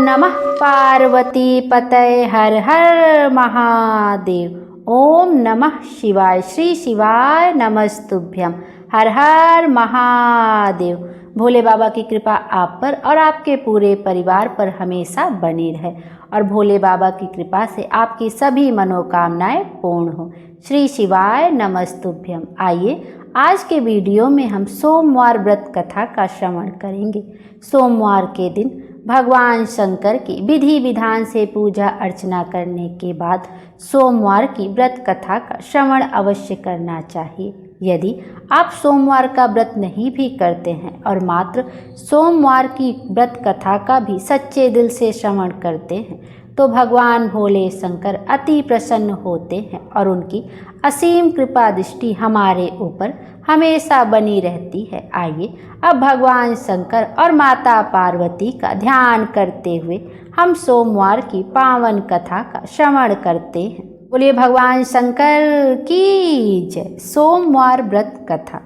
नमः पार्वती पतये हर हर महादेव। ओम नमः शिवाय। श्री शिवाय नमस्तुभ्यम। हर हर महादेव। भोले बाबा की कृपा आप पर और आपके पूरे परिवार पर हमेशा बनी रहे और भोले बाबा की कृपा से आपकी सभी मनोकामनाएं पूर्ण हो। श्री शिवाय नमस्तुभ्यम। आइए आज के वीडियो में हम सोमवार व्रत कथा का श्रवण करेंगे। सोमवार के दिन भगवान शंकर की विधि विधान से पूजा अर्चना करने के बाद सोमवार की व्रत कथा का श्रवण अवश्य करना चाहिए। यदि आप सोमवार का व्रत नहीं भी करते हैं और मात्र सोमवार की व्रत कथा का भी सच्चे दिल से श्रवण करते हैं तो भगवान भोले शंकर अति प्रसन्न होते हैं और उनकी असीम कृपा दृष्टि हमारे ऊपर हमेशा बनी रहती है। आइए अब भगवान शंकर और माता पार्वती का ध्यान करते हुए हम सोमवार की पावन कथा का श्रवण करते हैं। बोलिए भगवान शंकर की जय। सोमवार व्रत कथा।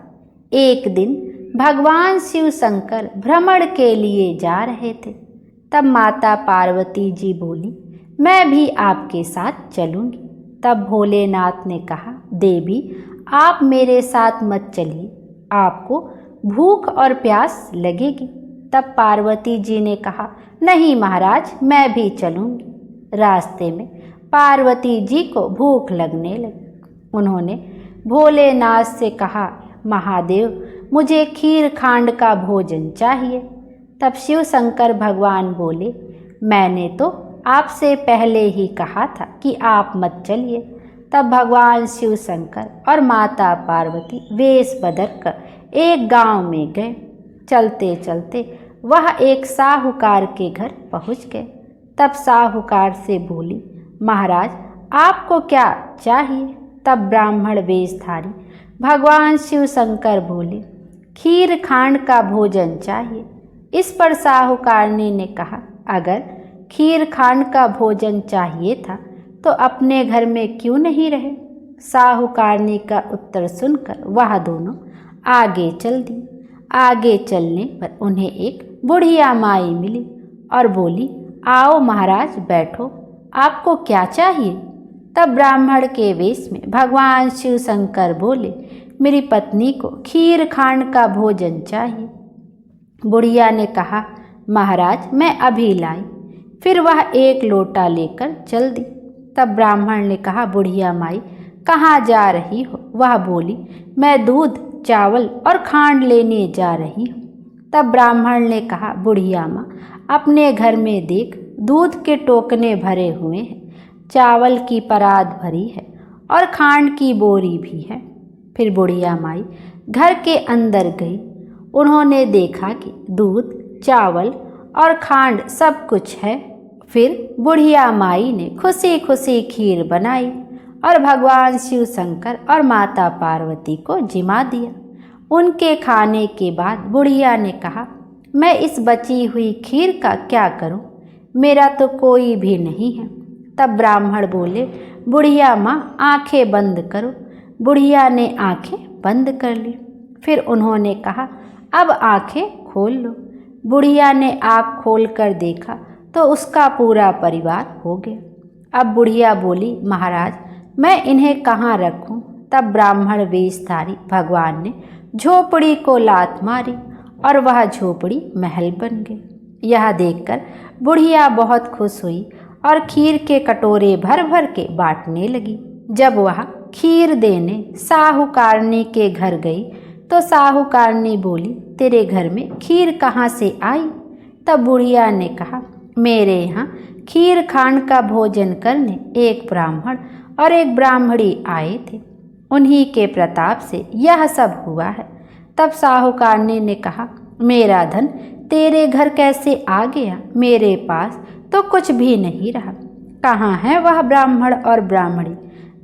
एक दिन भगवान शिव शंकर भ्रमण के लिए जा रहे थे। तब माता पार्वती जी बोली, मैं भी आपके साथ चलूंगी। तब भोलेनाथ ने कहा, देवी आप मेरे साथ मत चलिए, आपको भूख और प्यास लगेगी। तब पार्वती जी ने कहा, नहीं महाराज मैं भी चलूंगी। रास्ते में पार्वती जी को भूख लगने लगी। उन्होंने भोलेनाथ से कहा, महादेव मुझे खीर खांड का भोजन चाहिए। तब शिव शंकर भगवान बोले, मैंने तो आपसे पहले ही कहा था कि आप मत चलिए। तब भगवान शिव शंकर और माता पार्वती वेश बदल कर एक गांव में गए। चलते चलते वह एक साहूकार के घर पहुंच गए। तब साहूकार से बोली, महाराज आपको क्या चाहिए? तब ब्राह्मण वेशधारी भगवान शिव शंकर बोले, खीर खांड का भोजन चाहिए। इस पर साहूकारनी ने कहा, अगर खीर खांड का भोजन चाहिए था तो अपने घर में क्यों नहीं रहे? साहूकारनी का उत्तर सुनकर वह दोनों आगे चल दी। आगे चलने पर उन्हें एक बुढ़िया माई मिली और बोली, आओ महाराज बैठो, आपको क्या चाहिए? तब ब्राह्मण के वेश में भगवान शिव शंकर बोले, मेरी पत्नी को खीर खांड का भोजन चाहिए। बुढ़िया ने कहा, महाराज मैं अभी लाई। फिर वह एक लोटा लेकर चल दी। तब ब्राह्मण ने कहा, बुढ़िया माई कहाँ जा रही हो? वह बोली, मैं दूध चावल और खांड लेने जा रही हूँ। तब ब्राह्मण ने कहा, बुढ़िया माँ अपने घर में देख, दूध के टोकने भरे हुए हैं, चावल की परात भरी है और खांड की बोरी भी है। फिर बुढ़िया माई घर के अंदर गई। उन्होंने देखा कि दूध चावल और खांड सब कुछ है। फिर बुढ़िया माई ने खुशी खुशी खीर बनाई और भगवान शिव शंकर और माता पार्वती को जिमा दिया। उनके खाने के बाद बुढ़िया ने कहा, मैं इस बची हुई खीर का क्या करूं? मेरा तो कोई भी नहीं है। तब ब्राह्मण बोले, बुढ़िया माँ आंखें बंद करो। बुढ़िया ने आंखें बंद कर ली। फिर उन्होंने कहा, अब आंखें खोल लो। बुढ़िया ने आँख खोल कर देखा तो उसका पूरा परिवार हो गया। अब बुढ़िया बोली, महाराज मैं इन्हें कहाँ रखूं? तब ब्राह्मण वेशधारी भगवान ने झोपड़ी को लात मारी और वह झोपड़ी महल बन गई। यह देखकर बुढ़िया बहुत खुश हुई और खीर के कटोरे भर भर के बांटने लगी। जब वह खीर देने साहूकारनी के घर गई तो साहूकारनी बोली, तेरे घर में खीर कहाँ से आई? तब बुढ़िया ने कहा, मेरे यहाँ खीर खांड का भोजन करने एक ब्राह्मण और एक ब्राह्मणी आए थे, उन्हीं के प्रताप से यह सब हुआ है। तब साहूकारनी ने कहा, मेरा धन तेरे घर कैसे आ गया? मेरे पास तो कुछ भी नहीं रहा। कहाँ है वह ब्राह्मण और ब्राह्मणी?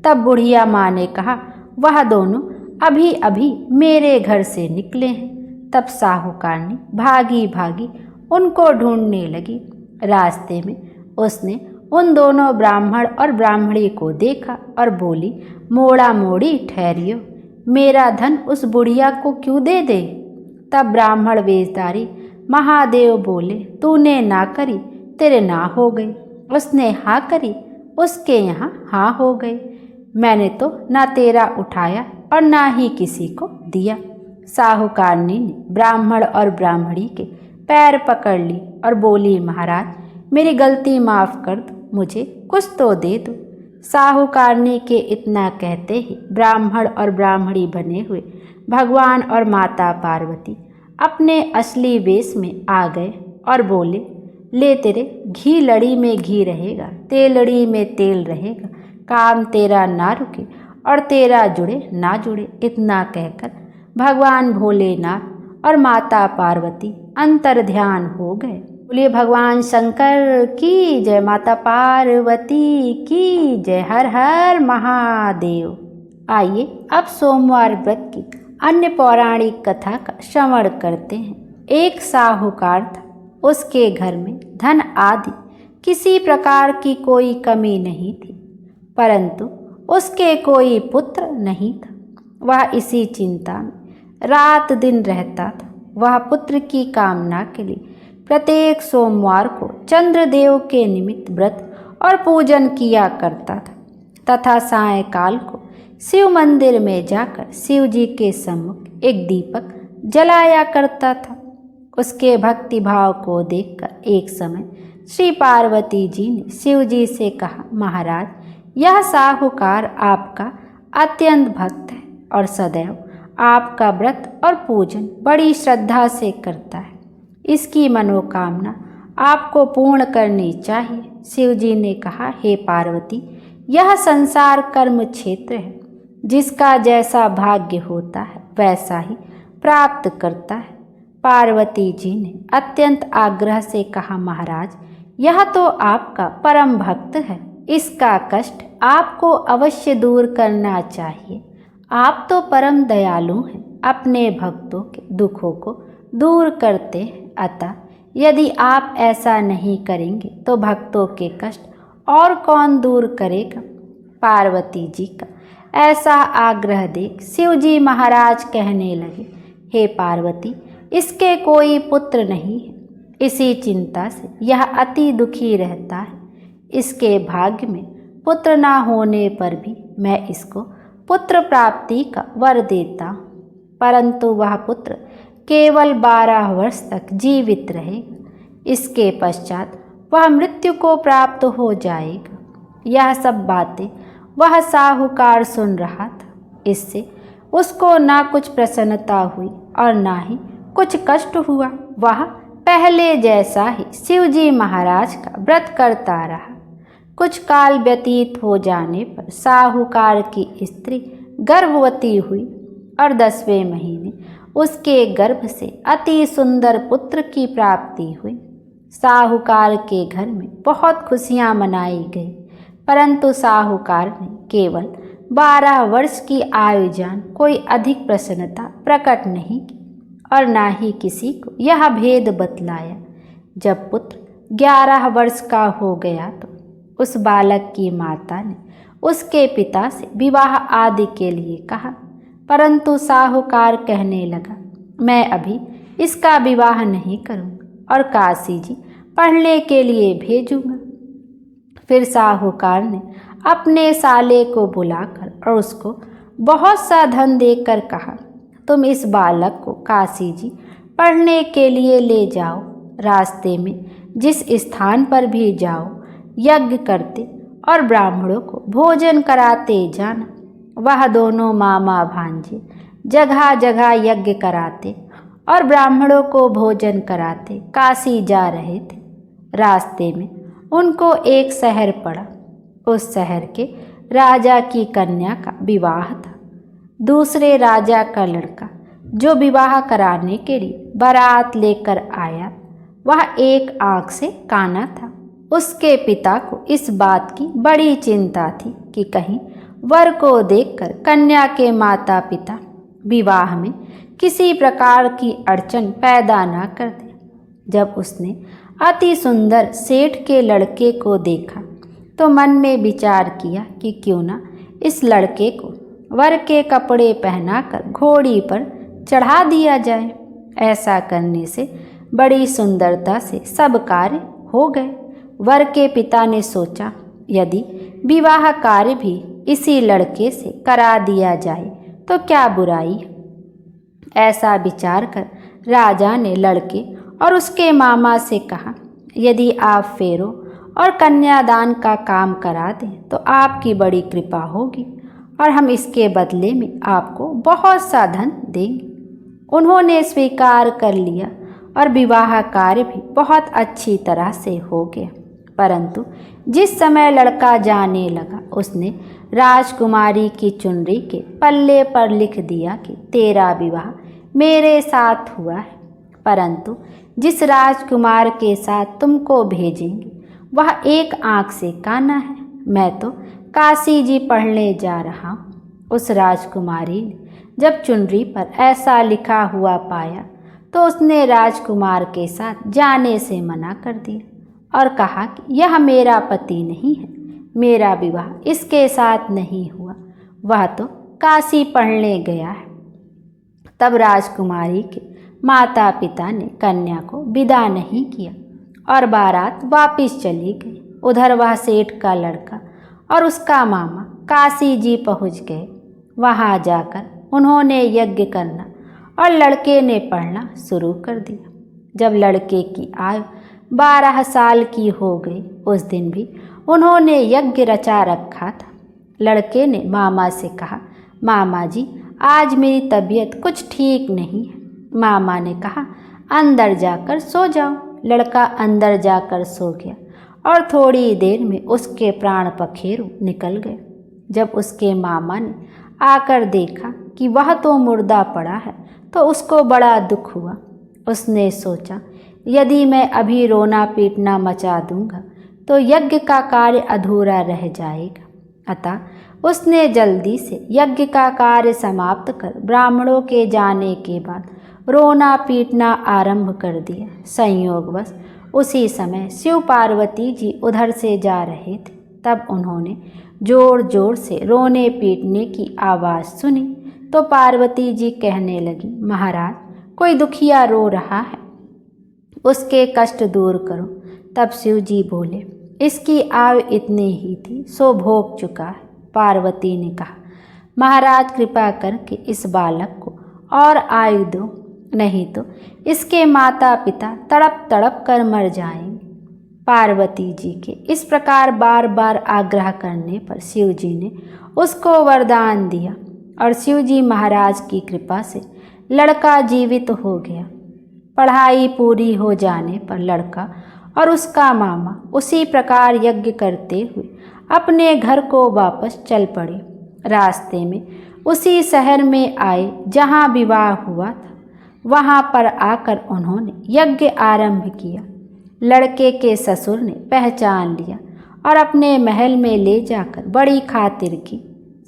तब बुढ़िया माँ ने कहा, वह दोनों अभी अभी मेरे घर से निकले हैं। तब साहूकारनी भागी भागी उनको ढूंढने लगी। रास्ते में उसने उन दोनों ब्राह्मण और ब्राह्मणी को देखा और बोली, मोड़ा मोड़ी ठहरियो, मेरा धन उस बुढ़िया को क्यों दे दे? तब ब्राह्मण वेशधारी महादेव बोले, तूने ना करी तेरे ना हो गई। उसने हाँ करी, उसके यहाँ हाँ हो गई। मैंने तो ना तेरा उठाया और ना ही किसी को दिया। साहूकारनी ने ब्राह्मण और ब्राह्मणी के पैर पकड़ ली और बोली, महाराज मेरी गलती माफ़ कर दो, मुझे कुछ तो दे दो। साहूकारनी के इतना कहते ही ब्राह्मण और ब्राह्मणी बने हुए भगवान और माता पार्वती अपने असली वेश में आ गए और बोले, ले तेरे घी लड़ी में घी रहेगा, तेलड़ी में तेल रहेगा, काम तेरा ना रुके और तेरा जुड़े ना जुड़े। इतना कहकर भगवान भोलेनाथ और माता पार्वती अंतर ध्यान हो गए। बोलिए भगवान शंकर की जय, माता पार्वती की जय, हर हर महादेव। आइए अब सोमवार व्रत की अन्य पौराणिक कथा का श्रवण करते हैं। एक साहूकार था, उसके घर में धन आदि किसी प्रकार की कोई कमी नहीं थी, परंतु उसके कोई पुत्र नहीं था। वह इसी चिंता में रात दिन रहता था। वह पुत्र की कामना के लिए प्रत्येक सोमवार को चंद्रदेव के निमित्त व्रत और पूजन किया करता था तथा सायंकाल को शिव मंदिर में जाकर शिव जी के सम्मुख एक दीपक जलाया करता था। उसके भक्ति भाव को देखकर एक समय श्री पार्वती जी ने शिव जी से कहा, महाराज यह साहूकार आपका अत्यंत भक्त है और सदैव आपका व्रत और पूजन बड़ी श्रद्धा से करता है। इसकी मनोकामना आपको पूर्ण करनी चाहिए। शिव जी ने कहा, हे पार्वती यह संसार कर्म क्षेत्र है, जिसका जैसा भाग्य होता है वैसा ही प्राप्त करता है। पार्वती जी ने अत्यंत आग्रह से कहा, महाराज यह तो आपका परम भक्त है, इसका कष्ट आपको अवश्य दूर करना चाहिए। आप तो परम दयालु हैं, अपने भक्तों के दुखों को दूर करते हैं, अतः यदि आप ऐसा नहीं करेंगे तो भक्तों के कष्ट और कौन दूर करेगा। पार्वती जी का ऐसा आग्रह देख शिव जी महाराज कहने लगे, हे पार्वती इसके कोई पुत्र नहीं है, इसी चिंता से यह अति दुखी रहता है। इसके भाग्य में पुत्र ना होने पर भी मैं इसको पुत्र प्राप्ति का वर देता हूँ, परंतु वह पुत्र केवल 12 वर्ष तक जीवित रहेगा। इसके पश्चात वह मृत्यु को प्राप्त हो जाएगा। यह सब बातें वह साहूकार सुन रहा था। इससे उसको ना कुछ प्रसन्नता हुई और ना ही कुछ कष्ट हुआ। वह पहले जैसा ही शिवजी महाराज का व्रत करता रहा। कुछ काल व्यतीत हो जाने पर साहूकार की स्त्री गर्भवती हुई और 10वें महीने उसके गर्भ से अति सुंदर पुत्र की प्राप्ति हुई। साहूकार के घर में बहुत खुशियां मनाई गई, परंतु साहूकार ने केवल 12 वर्ष की आयु जान कोई अधिक प्रसन्नता प्रकट नहीं की और ना ही किसी को यह भेद बतलाया। जब पुत्र 11 वर्ष का हो गया तो उस बालक की माता ने उसके पिता से विवाह आदि के लिए कहा, परंतु साहूकार कहने लगा, मैं अभी इसका विवाह नहीं करूँगा और काशी जी पढ़ने के लिए भेजूँगा। फिर साहूकार ने अपने साले को बुलाकर और उसको बहुत सा धन देकर कहा, तुम इस बालक को काशी जी पढ़ने के लिए ले जाओ। रास्ते में जिस स्थान पर भी जाओ यज्ञ करते और ब्राह्मणों को भोजन कराते जाना। वह दोनों मामा भांजे जगह जगह यज्ञ कराते और ब्राह्मणों को भोजन कराते काशी जा रहे थे। रास्ते में उनको एक शहर पड़ा। उस शहर के राजा की कन्या का विवाह था। दूसरे राजा का लड़का जो विवाह कराने के लिए बारात लेकर आया, वह एक आंख से काना था। उसके पिता को इस बात की बड़ी चिंता थी कि कहीं वर को देखकर कन्या के माता पिता विवाह में किसी प्रकार की अड़चन पैदा न कर दे। जब उसने अति सुंदर सेठ के लड़के को देखा तो मन में विचार किया कि क्यों ना इस लड़के को वर के कपड़े पहनाकर घोड़ी पर चढ़ा दिया जाए। ऐसा करने से बड़ी सुंदरता से सब कार्य हो गए। वर के पिता ने सोचा, यदि विवाह कार्य भी इसी लड़के से करा दिया जाए तो क्या बुराई है। ऐसा विचार कर राजा ने लड़के और उसके मामा से कहा, यदि आप फेरों और कन्यादान का काम करा दें तो आपकी बड़ी कृपा होगी और हम इसके बदले में आपको बहुत सा धन देंगे। उन्होंने स्वीकार कर लिया और विवाह कार्य भी बहुत अच्छी तरह से हो गया। परंतु जिस समय लड़का जाने लगा, उसने राजकुमारी की चुनरी के पल्ले पर लिख दिया कि तेरा विवाह मेरे साथ हुआ है, परंतु जिस राजकुमार के साथ तुमको भेजेंगे वह एक आँख से काना है। मैं तो काशी जी पढ़ने जा रहा हूँ। उस राजकुमारी ने जब चुनरी पर ऐसा लिखा हुआ पाया तो उसने राजकुमार के साथ जाने से मना कर दिया और कहा कि यह मेरा पति नहीं है, मेरा विवाह इसके साथ नहीं हुआ, वह तो काशी पढ़ने गया है। तब राजकुमारी के माता पिता ने कन्या को विदा नहीं किया और बारात वापिस चली गई। उधर वह सेठ का लड़का और उसका मामा काशी जी पहुँच गए। वहाँ जाकर उन्होंने यज्ञ करना और लड़के ने पढ़ना शुरू कर दिया। जब लड़के की आयु 12 साल की हो गई, उस दिन भी उन्होंने यज्ञ रचा रखा था। लड़के ने मामा से कहा, मामा जी आज मेरी तबीयत कुछ ठीक नहीं है। मामा ने कहा, अंदर जाकर सो जाओ। लड़का अंदर जाकर सो गया और थोड़ी देर में उसके प्राण पखेरु निकल गए। जब उसके मामा ने आकर देखा कि वह तो मुर्दा पड़ा है तो उसको बड़ा दुख हुआ। उसने सोचा, यदि मैं अभी रोना पीटना मचा दूंगा तो यज्ञ का कार्य अधूरा रह जाएगा। अतः उसने जल्दी से यज्ञ का कार्य समाप्त कर ब्राह्मणों के जाने के बाद रोना पीटना आरंभ कर दिया। संयोगवश उसी समय शिव पार्वती जी उधर से जा रहे थे। तब उन्होंने जोर जोर से रोने पीटने की आवाज़ सुनी तो पार्वती जी कहने लगी, महाराज कोई दुखिया रो रहा है, उसके कष्ट दूर करो। तब शिव जी बोले, इसकी आयु इतनी ही थी सो भोग चुका है। पार्वती ने कहा, महाराज कृपा करके इस बालक को और आयु दो, नहीं तो इसके माता पिता तड़प तड़प कर मर जाएंगे। पार्वती जी के इस प्रकार बार बार आग्रह करने पर शिव जी ने उसको वरदान दिया और शिव जी महाराज की कृपा से लड़का जीवित हो गया। पढ़ाई पूरी हो जाने पर लड़का और उसका मामा उसी प्रकार यज्ञ करते हुए अपने घर को वापस चल पड़े। रास्ते में उसी शहर में आए जहाँ विवाह हुआ था। वहाँ पर आकर उन्होंने यज्ञ आरंभ किया। लड़के के ससुर ने पहचान लिया और अपने महल में ले जाकर बड़ी खातिर की,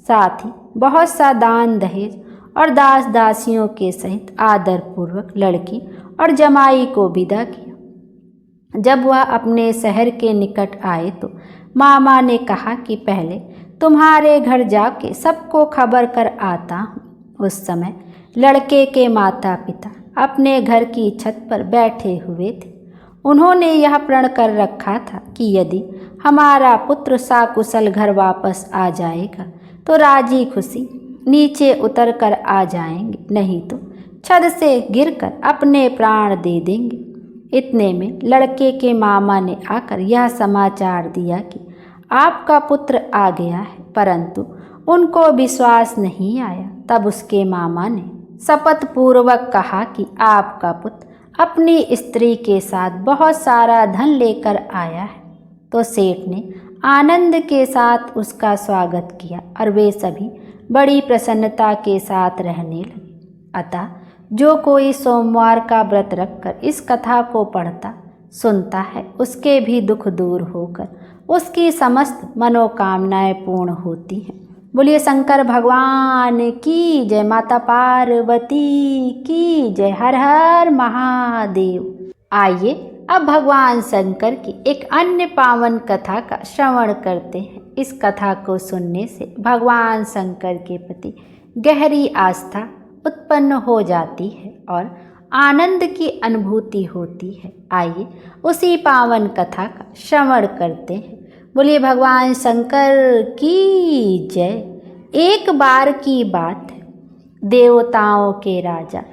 साथ ही बहुत सा दान दहेज और दास दासियों के सहित आदरपूर्वक लड़की और जमाई को विदा किया। जब वह अपने शहर के निकट आए तो मामा ने कहा कि पहले तुम्हारे घर जाके सबको खबर कर आता हूँ। उस समय लड़के के माता पिता अपने घर की छत पर बैठे हुए थे। उन्होंने यह प्रण कर रखा था कि यदि हमारा पुत्र साकुशल घर वापस आ जाएगा तो राजी खुशी नीचे उतर कर आ जाएंगे, नहीं तो छत से गिरकर अपने प्राण दे देंगे। इतने में लड़के के मामा ने आकर यह समाचार दिया कि आपका पुत्र आ गया है, परंतु उनको विश्वास नहीं आया। तब उसके मामा ने शपथ पूर्वक कहा कि आपका पुत्र अपनी स्त्री के साथ बहुत सारा धन लेकर आया है। तो सेठ ने आनंद के साथ उसका स्वागत किया और वे सभी बड़ी प्रसन्नता के साथ रहने लगे। अतः जो कोई सोमवार का व्रत रखकर इस कथा को पढ़ता सुनता है, उसके भी दुख दूर होकर उसकी समस्त मनोकामनाएं पूर्ण होती हैं। बोलिए शंकर भगवान की जय, माता पार्वती की जय, हर हर महादेव। आइए अब भगवान शंकर की एक अन्य पावन कथा का श्रवण करते हैं। इस कथा को सुनने से भगवान शंकर के प्रति गहरी आस्था उत्पन्न हो जाती है और आनंद की अनुभूति होती है। आइए उसी पावन कथा का श्रवण करते हैं। बोलिए भगवान शंकर की जय। एक बार की बात है, देवताओं के राजा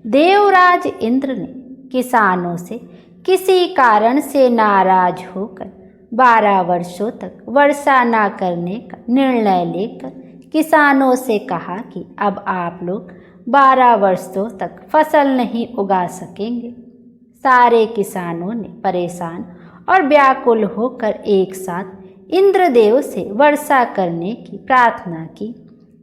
देवराज इंद्र ने किसानों से किसी कारण से नाराज होकर 12 वर्षों तक वर्षा न करने का निर्णय लेकर किसानों से कहा कि अब आप लोग 12 वर्षों तक फसल नहीं उगा सकेंगे। सारे किसानों ने परेशान और व्याकुल होकर एक साथ इंद्रदेव से वर्षा करने की प्रार्थना की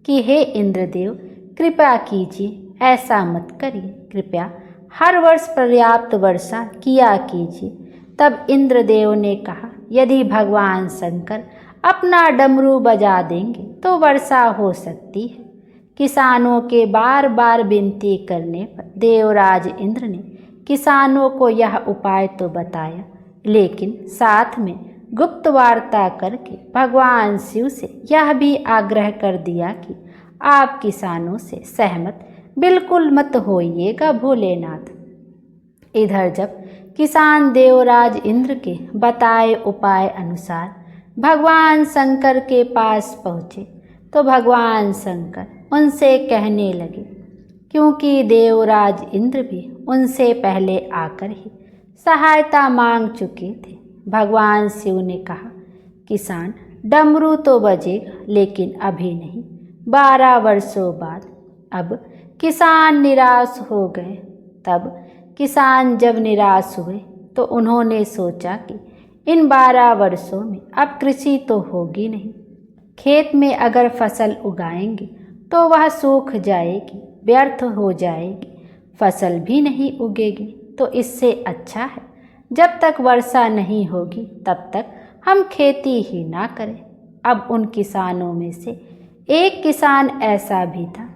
कि हे इंद्रदेव, कृपा कीजिए, ऐसा मत करिए, कृपया हर वर्ष पर्याप्त वर्षा किया कीजिए। तब इंद्रदेव ने कहा, यदि भगवान शंकर अपना डमरू बजा देंगे तो वर्षा हो सकती है। किसानों के बार बार विनती करने पर देवराज इंद्र ने किसानों को यह उपाय तो बताया, लेकिन साथ में गुप्त वार्ता करके भगवान शिव से यह भी आग्रह कर दिया कि आप किसानों से सहमत बिल्कुल मत होइएगा भोलेनाथ। इधर जब किसान देवराज इंद्र के बताए उपाय अनुसार भगवान शंकर के पास पहुँचे तो भगवान शंकर उनसे कहने लगे, क्योंकि देवराज इंद्र भी उनसे पहले आकर ही सहायता मांग चुके थे। भगवान शिव ने कहा, किसान डमरू तो बजेगा लेकिन अभी नहीं, 12 वर्षों बाद। अब किसान निराश हो गए। तब किसान जब निराश हुए तो उन्होंने सोचा कि इन 12 वर्षों में अब कृषि तो होगी नहीं। खेत में अगर फसल उगाएंगे तो वह सूख जाएगी, व्यर्थ हो जाएगी, फसल भी नहीं उगेगी। तो इससे अच्छा है जब तक वर्षा नहीं होगी तब तक हम खेती ही ना करें। अब उन किसानों में से एक किसान ऐसा भी था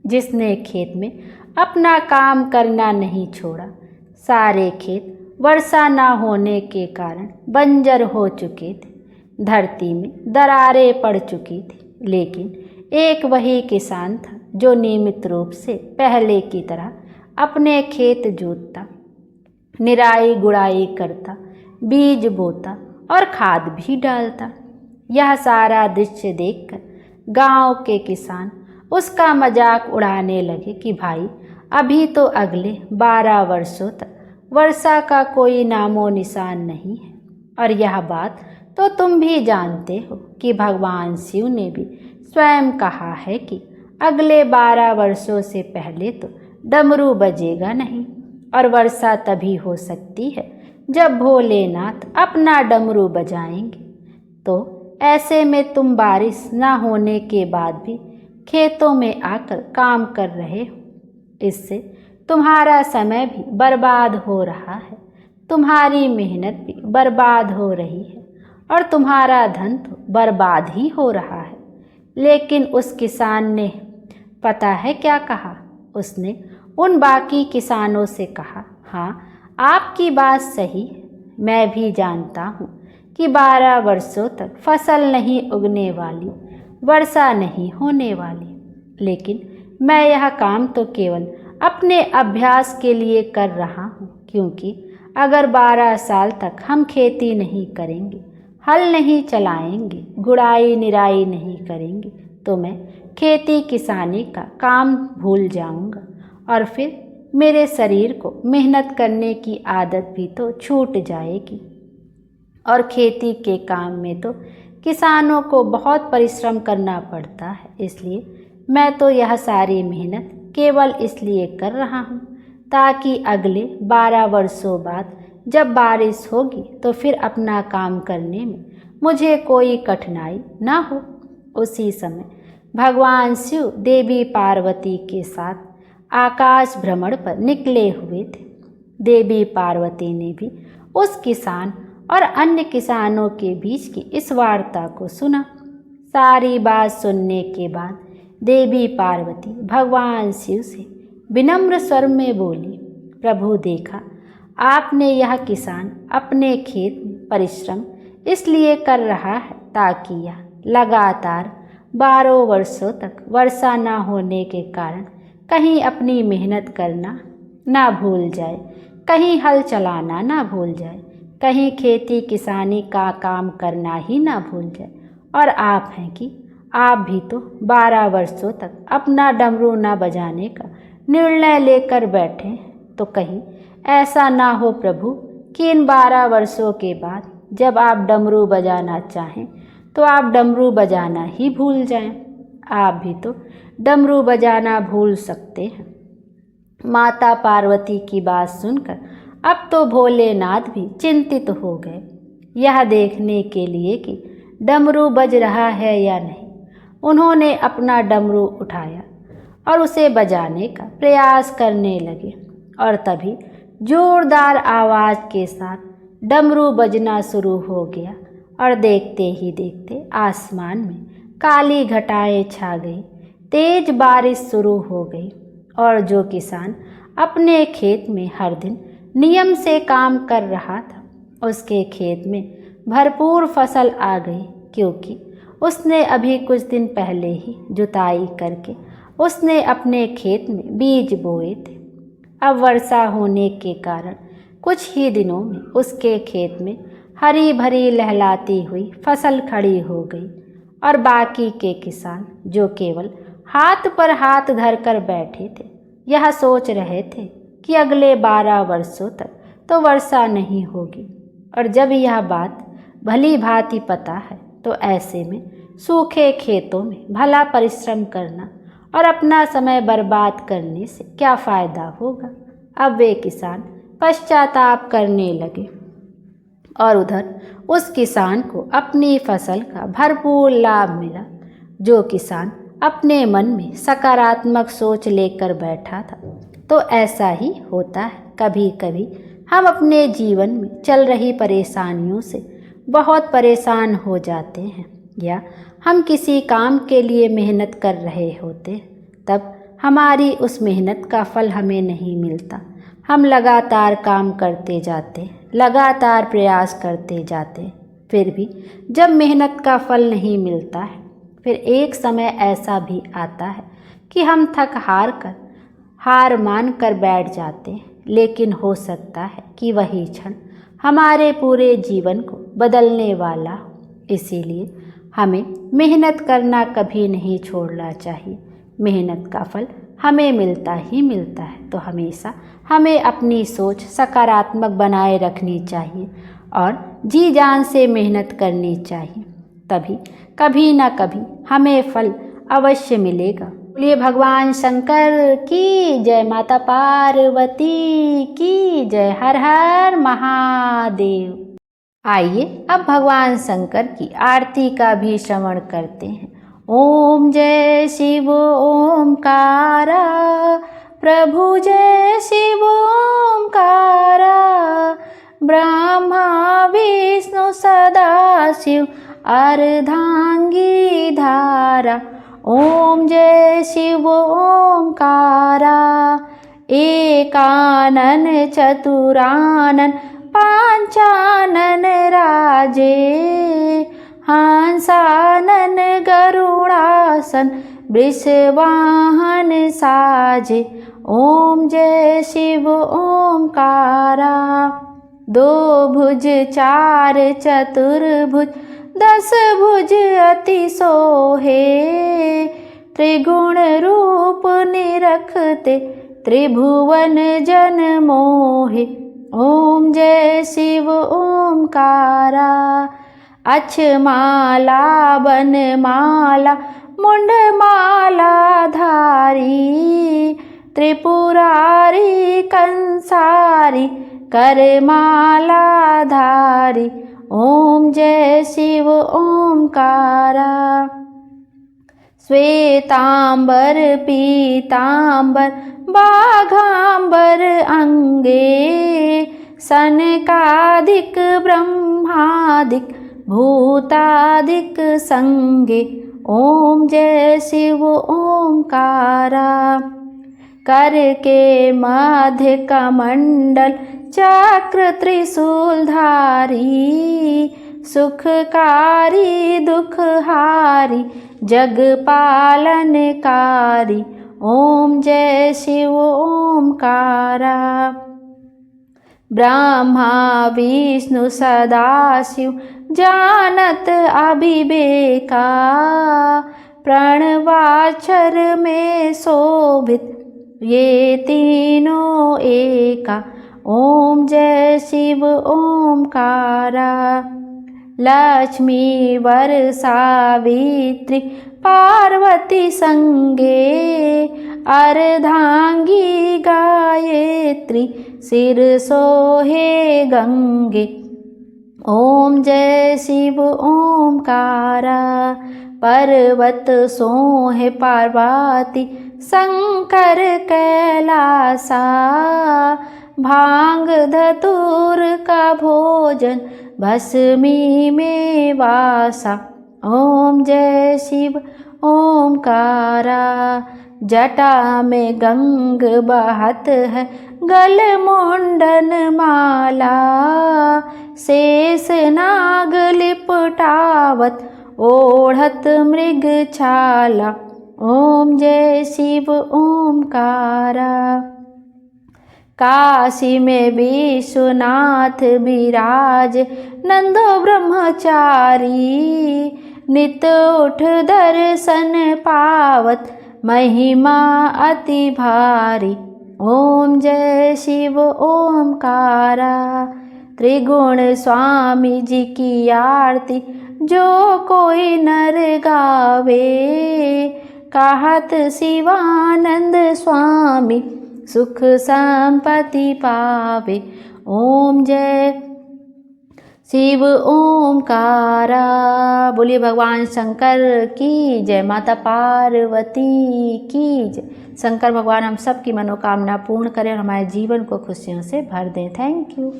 जिसने खेत में अपना काम करना नहीं छोड़ा। सारे खेत वर्षा ना होने के कारण बंजर हो चुके थे, धरती में दरारें पड़ चुकी थी, लेकिन एक वही किसान था जो नियमित रूप से पहले की तरह अपने खेत जोतता, निराई गुड़ाई करता, बीज बोता और खाद भी डालता। यह सारा दृश्य देखकर गांव के किसान उसका मजाक उड़ाने लगे कि भाई, अभी तो अगले 12 वर्षों तक वर्षा का कोई नामो निशान नहीं है। और यह बात तो तुम भी जानते हो कि भगवान शिव ने भी स्वयं कहा है कि अगले 12 वर्षों से पहले तो डमरू बजेगा नहीं, और वर्षा तभी हो सकती है जब भोलेनाथ अपना डमरू बजाएंगे। तो ऐसे में तुम बारिश ना होने के बाद भी खेतों में आकर काम कर रहे हो। इससे तुम्हारा समय भी बर्बाद हो रहा है, तुम्हारी मेहनत भी बर्बाद हो रही है और तुम्हारा धन तो बर्बाद ही हो रहा है। लेकिन उस किसान ने पता है क्या कहा? उसने उन बाकी किसानों से कहा, हाँ, आपकी बात सही है, मैं भी जानता हूँ कि 12 वर्षों तक फसल नहीं उगने वाली, वर्षा नहीं होने वाली, लेकिन मैं यह काम तो केवल अपने अभ्यास के लिए कर रहा हूँ, क्योंकि अगर 12 साल तक हम खेती नहीं करेंगे, हल नहीं चलाएंगे, गुड़ाई निराई नहीं करेंगे तो मैं खेती किसानी का काम भूल जाऊंगा और फिर मेरे शरीर को मेहनत करने की आदत भी तो छूट जाएगी। और खेती के काम में तो किसानों को बहुत परिश्रम करना पड़ता है, इसलिए मैं तो यह सारी मेहनत केवल इसलिए कर रहा हूँ ताकि अगले 12 वर्षों बाद जब बारिश होगी तो फिर अपना काम करने में मुझे कोई कठिनाई ना हो। उसी समय भगवान शिव देवी पार्वती के साथ आकाश भ्रमण पर निकले हुए थे। देवी पार्वती ने भी उस किसान और अन्य किसानों के बीच की इस वार्ता को सुना। सारी बात सुनने के बाद देवी पार्वती भगवान शिव से विनम्र स्वर में बोली, प्रभु, देखा आपने यह किसान अपने खेत में परिश्रम इसलिए कर रहा है ताकि यह लगातार 12 वर्षों तक वर्षा न होने के कारण कहीं अपनी मेहनत करना ना भूल जाए, कहीं हल चलाना ना भूल जाए, कहीं खेती किसानी का काम करना ही ना भूल जाए। और आप हैं कि आप भी तो 12 वर्षों तक अपना डमरू ना बजाने का निर्णय लेकर बैठे, तो कहीं ऐसा ना हो प्रभु कि इन 12 वर्षों के बाद जब आप डमरू बजाना चाहें तो आप डमरू बजाना ही भूल जाएं। आप भी तो डमरू बजाना भूल सकते हैं। माता पार्वती की बात सुनकर अब तो भोलेनाथ भी चिंतित हो गए, यह देखने के लिए कि डमरू बज रहा है या नहीं। उन्होंने अपना डमरू उठाया और उसे बजाने का प्रयास करने लगे, और तभी जोरदार आवाज़ के साथ डमरू बजना शुरू हो गया, और देखते ही देखते आसमान में काली घटाएं छा गई, तेज बारिश शुरू हो गई, और जो किसान अपने खेत में हर दिन नियम से काम कर रहा था, उसके खेत में भरपूर फसल आ गई, क्योंकि उसने अभी कुछ दिन पहले ही जुताई करके उसने अपने खेत में बीज बोए थे। अब वर्षा होने के कारण कुछ ही दिनों में उसके खेत में हरी भरी लहलाती हुई फसल खड़ी हो गई, और बाकी के किसान जो केवल हाथ पर हाथ धरकर बैठे थे, यह सोच रहे थे कि अगले 12 वर्षों तक तो वर्षा नहीं होगी। और जब यह बात भली भांति पता है तो ऐसे में सूखे खेतों में भला परिश्रम करना और अपना समय बर्बाद करने से क्या फ़ायदा होगा। अब वे किसान पश्चाताप करने लगे, और उधर उस किसान को अपनी फसल का भरपूर लाभ मिला। जो किसान अपने मन में सकारात्मक सोच लेकर बैठा था, तो ऐसा ही होता है। कभी कभी हम अपने जीवन में चल रही परेशानियों से बहुत परेशान हो जाते हैं, या हम किसी काम के लिए मेहनत कर रहे होते, तब हमारी उस मेहनत का फल हमें नहीं मिलता। हम लगातार काम करते जाते, लगातार प्रयास करते जाते, फिर भी जब मेहनत का फल नहीं मिलता है, फिर एक समय ऐसा भी आता है कि हम थक हार मान कर बैठ जाते हैं। लेकिन हो सकता है कि वही क्षण हमारे पूरे जीवन को बदलने वाला हो। इसीलिए हमें मेहनत करना कभी नहीं छोड़ना चाहिए। मेहनत का फल हमें मिलता ही मिलता है, तो हमेशा हमें अपनी सोच सकारात्मक बनाए रखनी चाहिए और जी जान से मेहनत करनी चाहिए। तभी कभी ना कभी हमें फल अवश्य मिलेगा। बोलिए भगवान शंकर की जय, माता पार्वती की जय, हर हर महादेव। आइए अब भगवान शंकर की आरती का भी श्रवण करते हैं। ओम जय शिव ओमकारा, प्रभु जय शिव ओमकारा, ब्रह्मा विष्णु सदा शिव अर्धांगी धारा। ओम जय शिव ओमकारा, एकानन चतुरानन पांचानन राजे, हंसानन गरुड़ासन वृषवाहन साजे। ओम जय शिव ओमकारा, दो भुज चार चतुर्भुज 10 भुज अति सोहे, त्रिगुण रूप निरखते त्रिभुवन जन मोहे। ओम जय शिव ओमकारा, अक्षमाला बनमाला मुंडमाला धारी, त्रिपुरारी कंसारी करमाला धारी। ओम जय शिव ओमकारा, श्वेतांबर पीतांबर बाघांबर अंगे, सनकादिक ब्रह्मादिक भूतादिक संगे। ओम जय शिव ओमकारा, कर के मध्य कमंडल चक्र त्रिशूलधारी, सुखकारी दुखहारी जग पालनकारी। ओम जय शिव ओमकारा, ब्रह्मा विष्णु सदाशिव जानत अभिवेका, प्रणवाक्षर में शोभित ये तीनों एका। ओम जय शिव ओमकारा। लक्ष्मी वर सावित्री पार्वती संगे, अर्धांगी गायत्री सिर सोहे गंगे। ओम जय शिव ओमकारा। पर्वत सोहे पार्वती शंकर कैलासा, भांग धतूर का भोजन भस्मी में वासा। ओम जय शिव ओमकारा। जटा में गंग बहत है गल मुंडन माला, शेष नाग लिपटावत ओढ़त मृग छाला। ओम जय शिव ओमकारा। काशी में विश्वनाथ विराज नंदो ब्रह्मचारी, नित उठ दर्शन पावत महिमा अति भारी। ओम जय शिव ओमकारा। त्रिगुण स्वामी जी की आरती जो कोई नर गावे, कहत शिवानंद स्वामी सुख संपत्ति पावे। ओम जय शिव ओमकारा। बोलिए भगवान शंकर की जय, माता पार्वती की जय। शंकर भगवान हम सब की मनोकामना पूर्ण करें और हमारे जीवन को खुशियों से भर दें। Thank you.